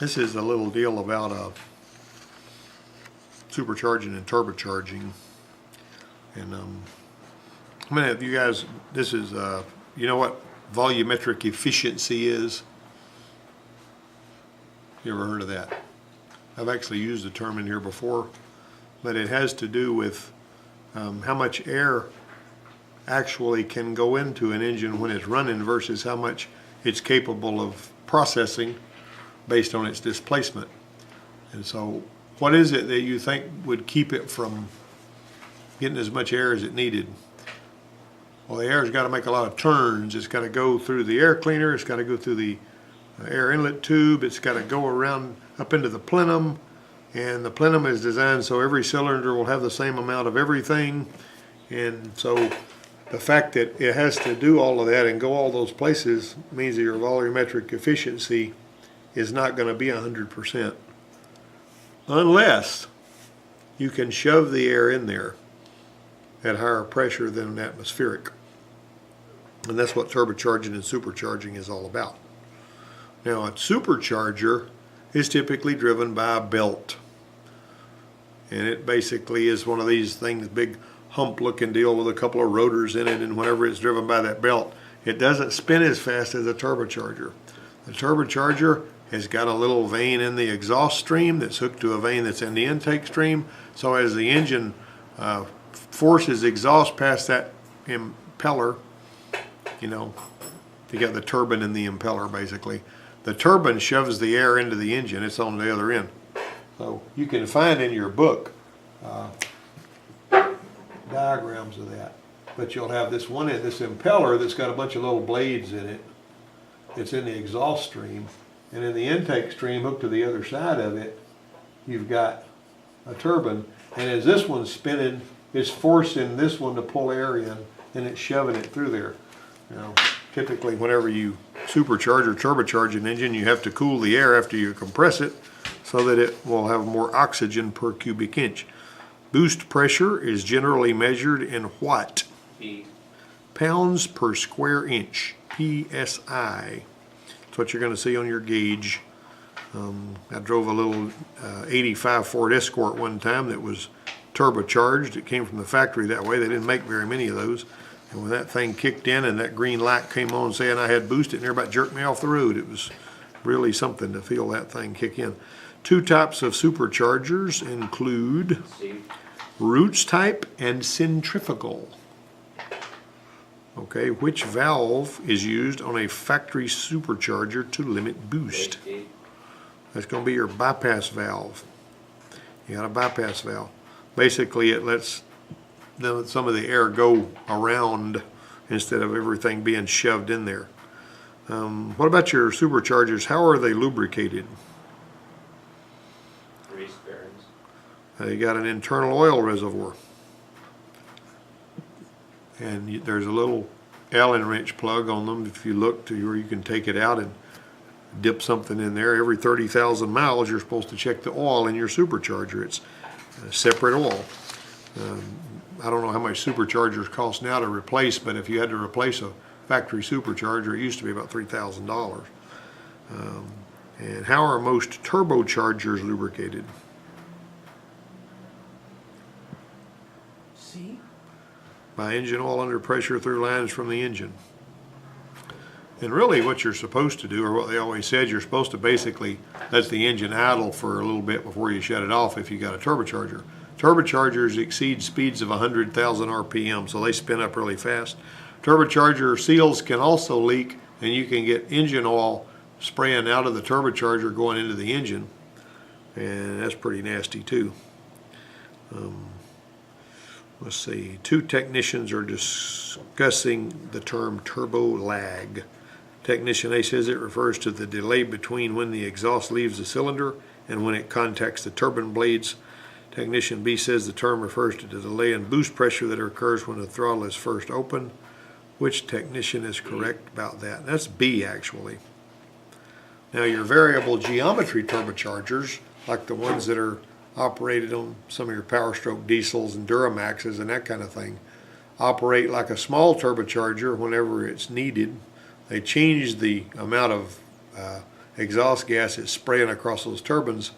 This is a little deal about supercharging and turbocharging. And I'm gonna have you guys, this is, you know what volumetric efficiency is? You ever heard of that? I've actually used the term in here before, but it has to do with how much air actually can go into an engine when it's running versus how much it's capable of processing based on its displacement. And so what is it that you think would keep it from getting as much air as it needed? Well, the air's got to make a lot of turns. It's got to go through the air cleaner. It's got to go through the air inlet tube. It's got to go around up into the plenum. And the plenum is designed so every cylinder will have the same amount of everything. And so the fact that it has to do all of that and go all those places means that your volumetric efficiency is not going to be 100%. Unless you can shove the air in there at higher pressure than an atmospheric. And that's what turbocharging and supercharging is all about. Now, a supercharger is typically driven by a belt. And it basically is one of these things, big hump looking deal with a couple of rotors in it, and whenever it's driven by that belt, it doesn't spin as fast as a turbocharger. The turbocharger has got a little vane in the exhaust stream that's hooked to a vane that's in the intake stream. So as the engine forces exhaust past that impeller, you know, you got the turbine in the impeller basically. The turbine shoves the air into the engine, it's on the other end. So you can find in your book diagrams of that. But you'll have this one, this impeller that's got a bunch of little blades in it. It's in the exhaust stream. And in the intake stream hooked to the other side of it, you've got a turbine. And as this one's spinning, it's forcing this one to pull air in, and it's shoving it through there. Now, typically whenever you supercharge or turbocharge an engine, you have to cool the air after you compress it so that it will have more oxygen per cubic inch. Boost pressure is generally measured in what? Pounds per square inch, PSI. That's what you're going to see on your gauge. I drove a little 85 Ford Escort one time that was turbocharged. It came from the factory that way. They didn't make very many of those. And when that thing kicked in and that green light came on saying I had boost, it near about jerked me off the road. It was really something to feel that thing kick in. Two types of superchargers include Roots type and centrifugal. Okay, which valve is used on a factory supercharger to limit boost? That's going to be your bypass valve. You got a bypass valve. Basically, it lets some of the air go around instead of everything being shoved in there. What about your superchargers? How are they lubricated? Grease bearings. You got an internal oil reservoir. And there's a little Allen wrench plug on them if you look to where you can take it out and dip something in there. Every 30,000 miles you're supposed to check the oil in your supercharger. It's separate oil. I don't know how much superchargers cost now to replace, but if you had to replace a factory supercharger, it used to be about $3,000. And how are most turbochargers lubricated? See? By engine oil under pressure through lines from the engine. And really what you're supposed to do, or what they always said, you're supposed to basically let the engine idle for a little bit before you shut it off if you got a turbocharger. Turbochargers exceed speeds of 100,000 RPM, so they spin up really fast. Turbocharger seals can also leak, and you can get engine oil spraying out of the turbocharger going into the engine, and that's pretty nasty too. Let's see, two technicians are discussing the term turbo lag. Technician A says it refers to the delay between when the exhaust leaves the cylinder and when it contacts the turbine blades. Technician B says the term refers to the delay in boost pressure that occurs when the throttle is first open. Which technician is correct about that? That's B, actually. Now, your variable geometry turbochargers, like the ones that are operated on some of your Power Stroke diesels and Duramaxes and that kind of thing, operate like a small turbocharger whenever it's needed. They change the amount of exhaust gas is spraying across those turbines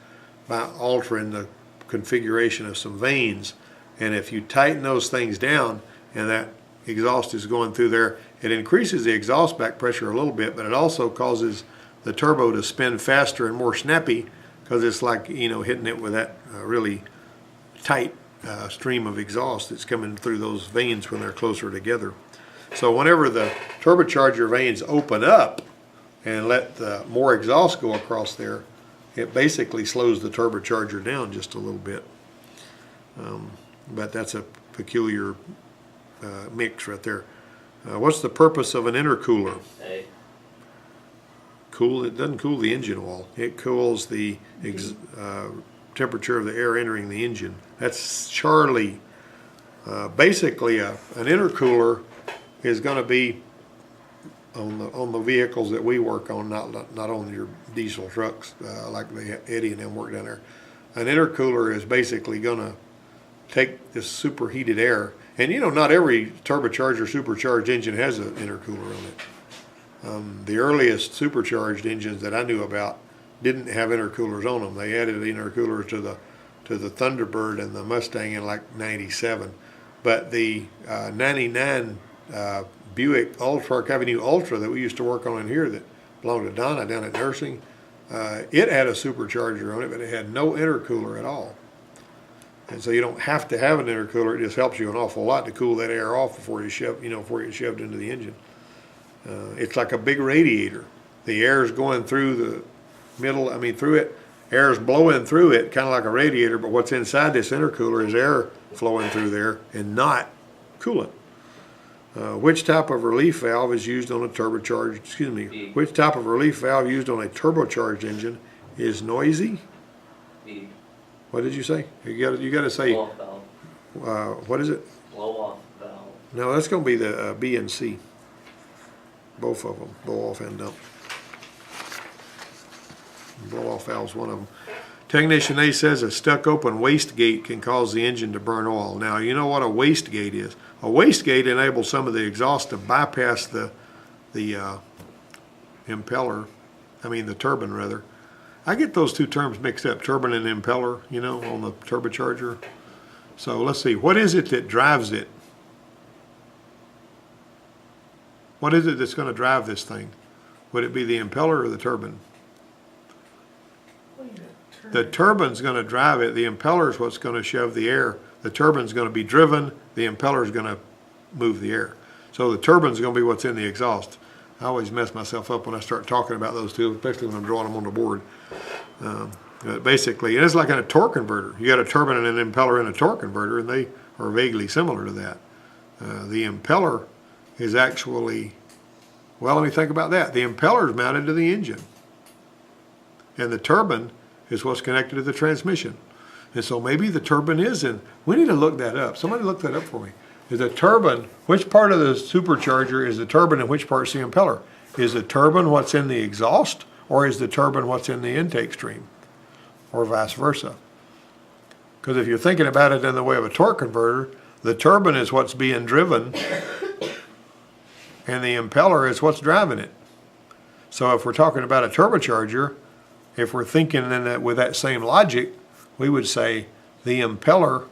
by altering the configuration of some vanes. And if you tighten those things down and that exhaust is going through there, it increases the exhaust back pressure a little bit, but it also causes the turbo to spin faster and more snappy, because it's like, you know, hitting it with that really tight stream of exhaust that's coming through those vanes when they're closer together. So whenever the turbocharger vanes open up and let more exhaust go across there, it basically slows the turbocharger down just a little bit. But that's a peculiar mix right there. What's the purpose of an intercooler? It doesn't cool the engine oil. It cools the temperature of the air entering the engine. That's Charlie. Basically, an intercooler is going to be on the vehicles that we work on, not on your diesel trucks like Eddie and them work down there. An intercooler is basically going to take this superheated air, and you know, not every turbocharged or supercharged engine has an intercooler on it. The earliest supercharged engines that I knew about didn't have intercoolers on them. They added intercoolers to the Thunderbird and the Mustang in like '97, but the '99 Buick Park Avenue Ultra that we used to work on in here that belonged to Donna down at Nursing, it had a supercharger on it, but it had no intercooler at all. And so you don't have to have an intercooler. It just helps you an awful lot to cool that air off before you before you get shoved into the engine. It's like a big radiator. The air is going through the middle, through it. Air is blowing through it, kind of like a radiator, but what's inside this intercooler is air flowing through there and not coolant. Which type of relief valve is used on a turbocharged, which type of relief valve used on a turbocharged engine is noisy? B. What did you say? You got to say, Blow off valve. what is it? Blow off valve. No, that's going to be the B and C. Both of them, blow off and dump. Blow off valve's one of them. Technician A says a stuck open wastegate can cause the engine to burn oil. Now, you know what a wastegate is? A wastegate enables some of the exhaust to bypass the impeller, the turbine rather. I get those two terms mixed up, turbine and impeller, on the turbocharger. So let's see, what is it that drives it? What is it that's going to drive this thing? Would it be the impeller or the turbine? The turbine's going to drive it. The impeller is what's going to shove the air. The turbine's going to be driven. The impeller is going to move the air. So the turbine's going to be what's in the exhaust. I always mess myself up when I start talking about those two, especially when I'm drawing them on the board. Basically, it's like in a torque converter. You got a turbine and an impeller in a torque converter, and they are vaguely similar to that. The impeller is actually, well, let me think about that. The impeller is mounted to the engine, and the turbine is what's connected to the transmission. And so maybe the turbine is in, we need to look that up. Somebody look that up for me. Is the turbine, which part of the supercharger is the turbine and which part's the impeller? Is the turbine what's in the exhaust, or is the turbine what's in the intake stream, or vice versa? Because if you're thinking about it in the way of a torque converter, the turbine is what's being driven and the impeller is what's driving it. So if we're talking about a turbocharger, if we're thinking in that with that same logic, we would say the impeller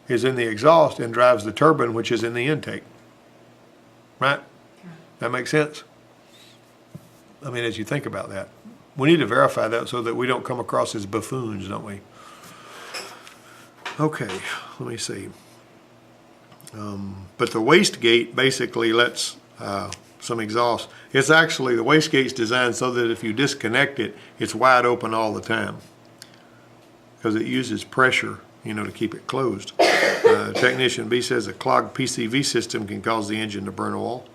is in the exhaust and drives the turbine, which is in the intake. Right? That makes sense? As you think about that. We need to verify that so that we don't come across as buffoons, don't we? Okay, let me see. But the wastegate basically lets some exhaust. It's actually, the wastegate's designed so that if you disconnect it, it's wide open all the time, because it uses pressure, to keep it closed. Technician B says a clogged PCV system can cause the engine to burn oil.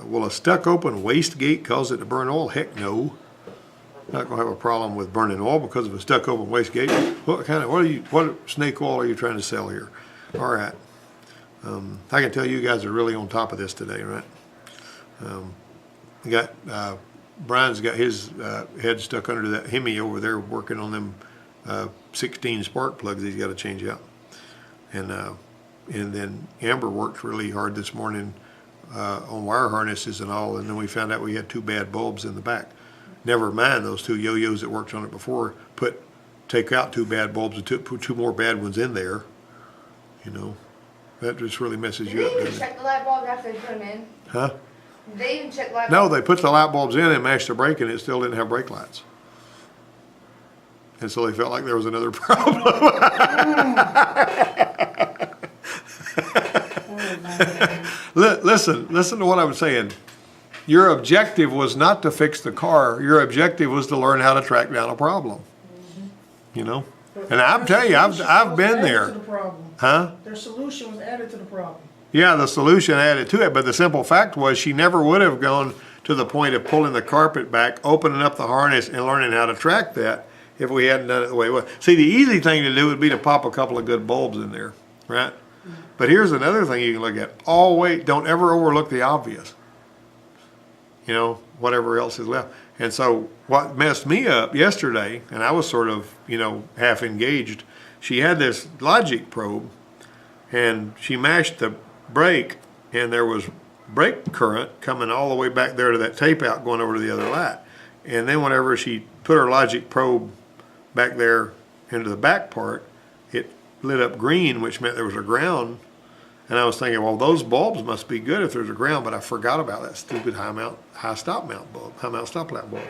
Will a stuck open wastegate cause it to burn oil? Heck no. Not going to have a problem with burning oil because of a stuck open wastegate. What snake oil are you trying to sell here? All right. I can tell you guys are really on top of this today, right? Brian's got his head stuck under that Hemi over there working on them 16 spark plugs he's got to change out. And then Amber worked really hard this morning on wire harnesses and all, and then we found out we had two bad bulbs in the back. never mind those two yo-yos that worked on it before, take out two bad bulbs and put two more bad ones in there, you know. That just really messes Did you they up, even doesn't it? check the light bulbs after they put them in? Huh? Did they even check light No, bulbs? they put the light bulbs in and mashed the brake and it still didn't have brake lights. And so they felt like there was another problem. Listen to what I'm saying. Your objective was not to fix the car. Your objective was to learn how to track down a problem. You know? And I'm telling you, I've been there. Huh? Their solution was added to the problem. Yeah, the solution added to it, but the simple fact was she never would have gone to the point of pulling the carpet back, opening up the harness, and learning how to track that if we hadn't done it the way it was. See, the easy thing to do would be to pop a couple of good bulbs in there, right? But here's another thing you can look at. Don't ever overlook the obvious. You know, whatever else is left. And so what messed me up yesterday, and I was sort of, you know, half engaged, she had this logic probe, and she mashed the brake, and there was brake current coming all the way back there to that tape out going over to the other light. And then whenever she put her logic probe back there into the back part, it lit up green, which meant there was a ground. And I was thinking, well, those bulbs must be good if there's a ground, but I forgot about that stupid high stop mount stoplight bulb.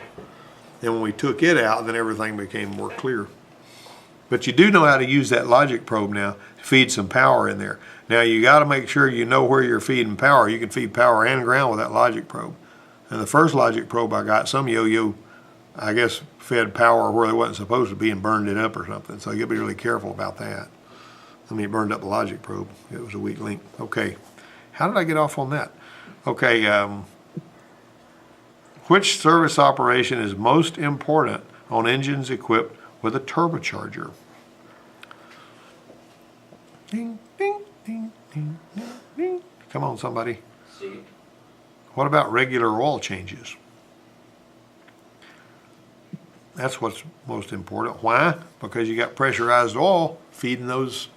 And when we took it out, then everything became more clear. But you do know how to use that logic probe now to feed some power in there. Now you got to make sure you know where you're feeding power. You can feed power and ground with that logic probe. And the first logic probe I got, some yo-yo, I guess, fed power where it wasn't supposed to be and burned it up or something. So you got to be really careful about that. I mean, it burned up the logic probe. It was a weak link. Okay, how did I get off on that? Okay, which service operation is most important on engines equipped with a turbocharger? Ding, ding, ding, ding, ding, ding. Come on, somebody. C. What about regular oil changes? That's what's most important. Why? Because you got pressurized oil feeding those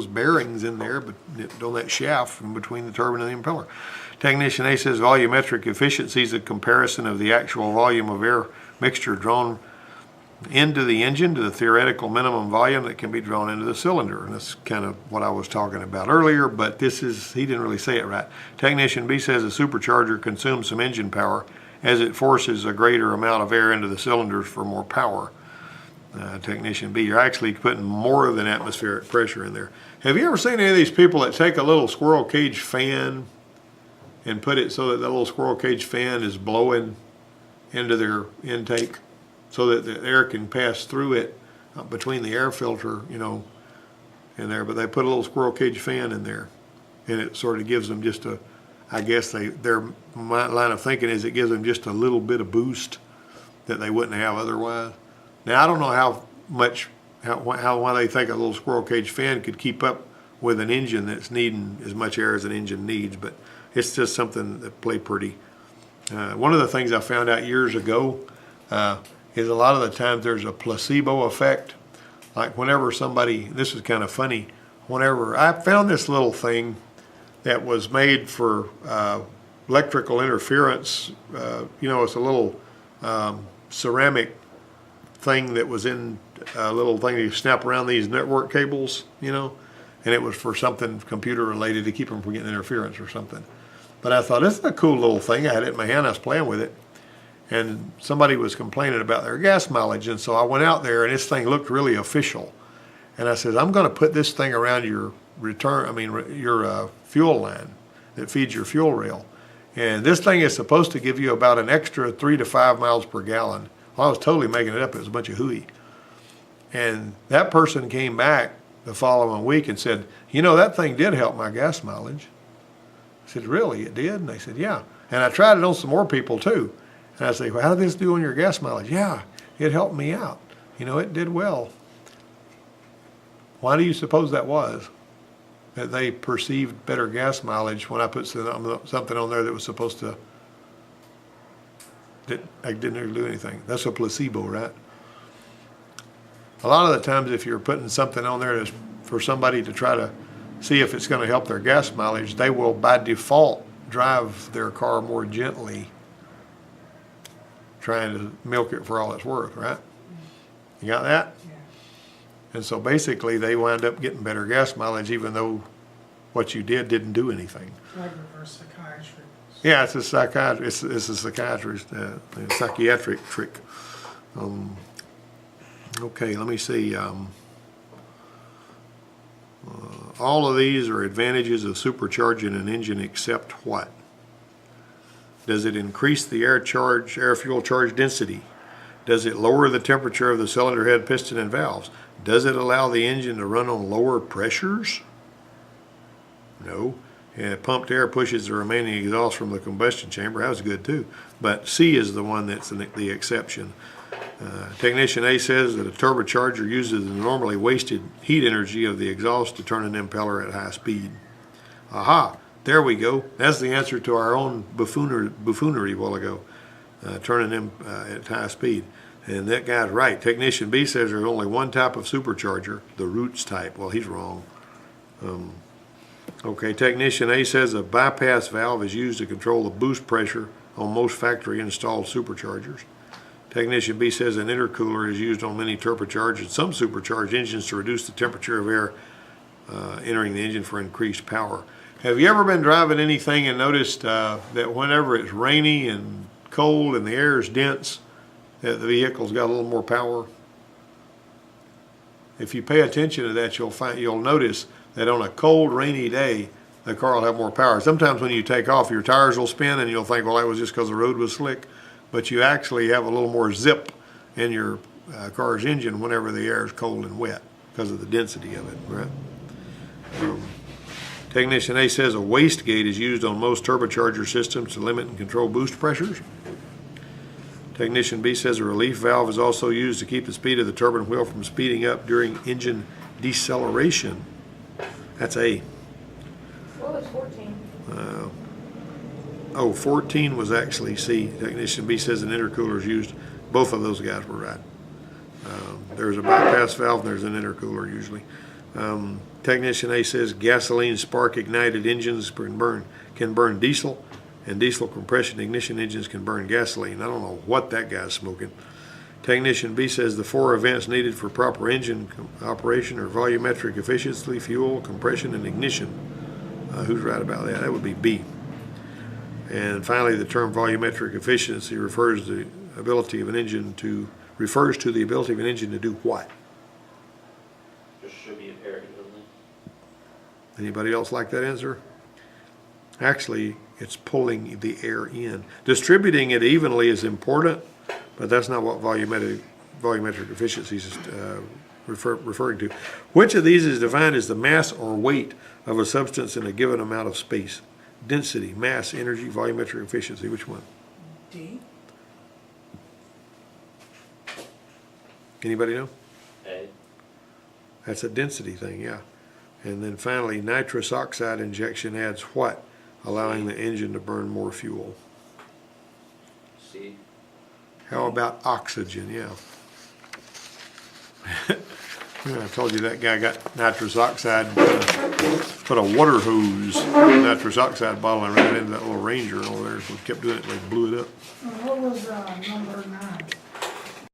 bearings in there, but on that shaft in between the turbine and the impeller. Technician A says volumetric efficiency is a comparison of the actual volume of air mixture drawn into the engine to the theoretical minimum volume that can be drawn into the cylinder. And that's kind of what I was talking about earlier, but he didn't really say it right. Technician B says a supercharger consumes some engine power as it forces a greater amount of air into the cylinders for more power. Technician B, you're actually putting more than atmospheric pressure in there. Have you ever seen any of these people that take a little squirrel cage fan and put it so that the little squirrel cage fan is blowing into their intake so that the air can pass through it between the air filter, you know, in there, but they put a little squirrel cage fan in there, and it sort of gives them just I guess their line of thinking is it gives them just a little bit of boost that they wouldn't have otherwise. Now, I don't know why they think a little squirrel cage fan could keep up with an engine that's needing as much air as an engine needs, but it's just something that play pretty. One of the things I found out years ago is a lot of the times there's a placebo effect. Like whenever this is kind of funny, whenever I found this little thing that was made for electrical interference, you know, it's a little ceramic thing that was in a little thing you snap around these network cables, you know, and it was for something computer related to keep them from getting interference or something. But I thought, this is a cool little thing. I had it in my hand, I was playing with it, and somebody was complaining about their gas mileage, and so I went out there and this thing looked really official. And I said, I'm going to put this thing around your fuel line that feeds your fuel rail. And this thing is supposed to give you about an extra 3 to 5 miles per gallon. Well, I was totally making it up. It was a bunch of hooey. And that person came back the following week and said, you know, that thing did help my gas mileage. I said, really, it did? And they said, yeah. And I tried it on some more people too. And I said, well, how did this do on your gas mileage? Yeah, it helped me out. You know, it did well. Why do you suppose that was? That they perceived better gas mileage when I put something on there that was supposed to, that I didn't do anything. That's a placebo, right? A lot of the times if you're putting something on there that's for somebody to try to see if it's going to help their gas mileage, they will by default drive their car more gently trying to milk it for all it's worth, right? You got that? Yeah. And so basically, they wind up getting better gas mileage even though what you did didn't do anything. Like reverse psychiatry. Yeah, it's a psychiatrist, it's a psychiatrist, psychiatric trick. Okay, let me see. All of these are advantages of supercharging an engine except what? Does it increase the air fuel charge density? Does it lower the temperature of the cylinder head, piston, and valves? Does it allow the engine to run on lower pressures? No. And pumped air pushes the remaining exhaust from the combustion chamber. That was good too. But C is the one that's the exception. Technician A says that a turbocharger uses the normally wasted heat energy of the exhaust to turn an impeller at high speed. Aha! There we go. That's the answer to our own buffoonery a while ago. Turning them at high speed. And that guy's right. Technician B says there's only one type of supercharger, the Roots type. Well, he's wrong. Okay, Technician A says a bypass valve is used to control the boost pressure on most factory installed superchargers. Technician B says an intercooler is used on many turbocharged and some supercharged engines to reduce the temperature of air entering the engine for increased power. Have you ever been driving anything and noticed that whenever it's rainy and cold and the air is dense, that the vehicle's got a little more power? If you pay attention to that, you'll notice that on a cold, rainy day, the car will have more power. Sometimes when you take off, your tires will spin and you'll think, well, that was just because the road was slick. But you actually have a little more zip in your car's engine whenever the air is cold and wet because of the density of it, right? Technician A says a wastegate is used on most turbocharger systems to limit and control boost pressures. Technician B says a relief valve is also used to keep the speed of the turbine wheel from speeding up during engine deceleration. That's A. What was 14? 14 was actually C. Technician B says an intercooler is used. Both of those guys were right. There's a bypass valve and there's an intercooler usually. Technician A says gasoline spark ignited engines can burn diesel, and diesel compression ignition engines can burn gasoline. I don't know what that guy's smoking. Technician B says the 4 events needed for proper engine operation are volumetric efficiency, fuel, compression, and ignition. Who's right about that? That would be B. And finally, the term volumetric efficiency refers to the ability of an engine to do what? Distribute air evenly. Anybody else like that answer? Actually, it's pulling the air in. Distributing it evenly is important, but that's not what volumetric efficiency is referring to. Which of these is defined as the mass or weight of a substance in a given amount of space? Density, mass, energy, volumetric efficiency. Which one? D. Anybody know? A. That's a density thing, yeah. And then finally, nitrous oxide injection adds what? Allowing the engine to burn more fuel. C. How about oxygen? Yeah. Yeah, I told you that guy got nitrous oxide, put a water hose, nitrous oxide bottle, and ran it into that little Ranger over there. So we kept doing it, and they blew it up. What was number 9?